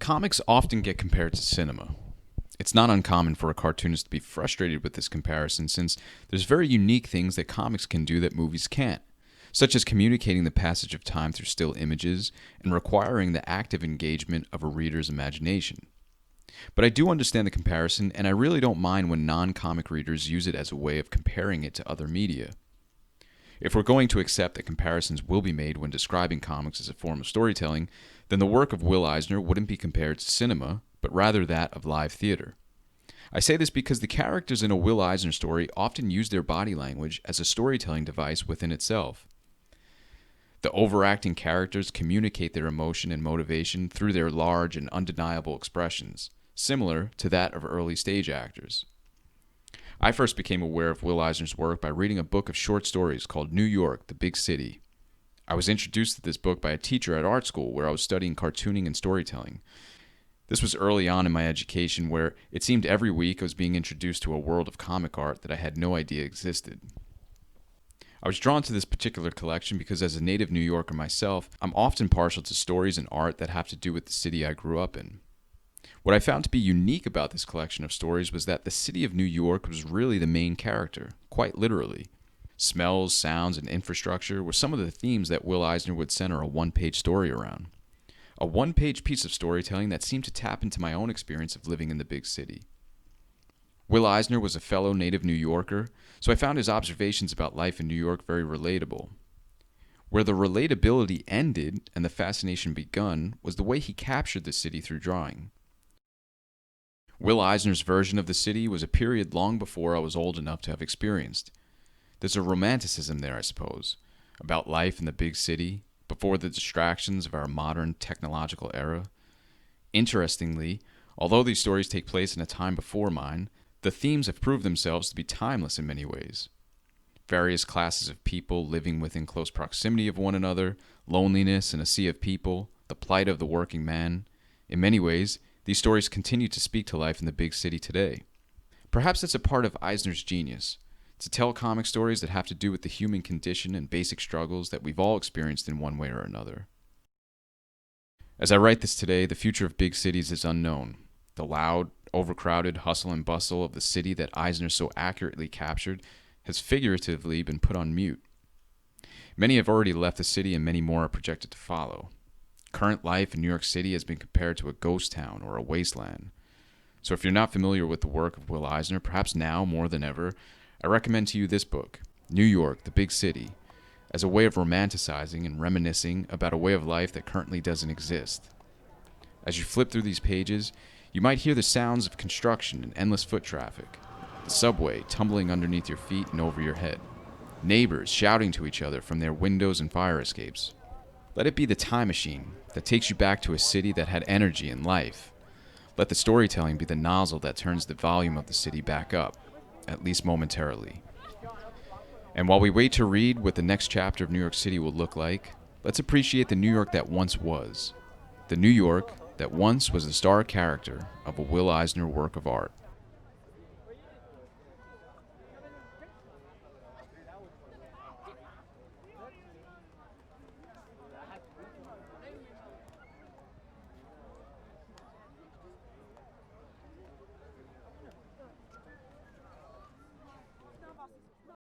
Comics often get compared to cinema. It's not uncommon for a cartoonist to be frustrated with this comparison since there's very unique things that comics can do that movies can't, such as communicating the passage of time through still images and requiring the active engagement of a reader's imagination. But I do understand the comparison, and I really don't mind when non-comic readers use it as a way of comparing it to other media. If we're going to accept that comparisons will be made when describing comics as a form of storytelling, then the work of Will Eisner wouldn't be compared to cinema, but rather that of live theater. I say this because the characters in a Will Eisner story often use their body language as a storytelling device within itself. The overacting characters communicate their emotion and motivation through their large and undeniable expressions, similar to that of early stage actors. I first became aware of Will Eisner's work by reading a book of short stories called New York, the Big City. I was introduced to this book by a teacher at art school where I was studying cartooning and storytelling. This was early on in my education where it seemed every week I was being introduced to a world of comic art that I had no idea existed. I was drawn to this particular collection because as a native New Yorker myself, I'm often partial to stories and art that have to do with the city I grew up in. What I found to be unique about this collection of stories was that the city of New York was really the main character, quite literally. Smells, sounds, and infrastructure were some of the themes that Will Eisner would center a one-page story around. A one-page piece of storytelling that seemed to tap into my own experience of living in the big city. Will Eisner was a fellow native New Yorker, so I found his observations about life in New York very relatable. Where the relatability ended and the fascination begun was the way he captured the city through drawing. Will Eisner's version of the city was a period long before I was old enough to have experienced. There's a romanticism there, I suppose, about life in the big city, before the distractions of our modern technological era. Interestingly, although these stories take place in a time before mine, the themes have proved themselves to be timeless in many ways. Various classes of people living within close proximity of one another, loneliness in a sea of people, the plight of the working man. In many ways, these stories continue to speak to life in the big city today. Perhaps that's a part of Eisner's genius, to tell comic stories that have to do with the human condition and basic struggles that we've all experienced in one way or another. As I write this today, the future of big cities is unknown. The loud, overcrowded hustle and bustle of the city that Eisner so accurately captured has figuratively been put on mute. Many have already left the city and many more are projected to follow. Current life in New York City has been compared to a ghost town or a wasteland. So if you're not familiar with the work of Will Eisner, perhaps now more than ever, I recommend to you this book, New York, the Big City, as a way of romanticizing and reminiscing about a way of life that currently doesn't exist. As you flip through these pages, you might hear the sounds of construction and endless foot traffic, the subway tumbling underneath your feet and over your head, neighbors shouting to each other from their windows and fire escapes. Let it be the time machine that takes you back to a city that had energy and life. Let the storytelling be the nozzle that turns the volume of the city back up, at least momentarily. And while we wait to read what the next chapter of New York City will look like, let's appreciate the New York that once was. The New York that once was the star character of a Will Eisner work of art.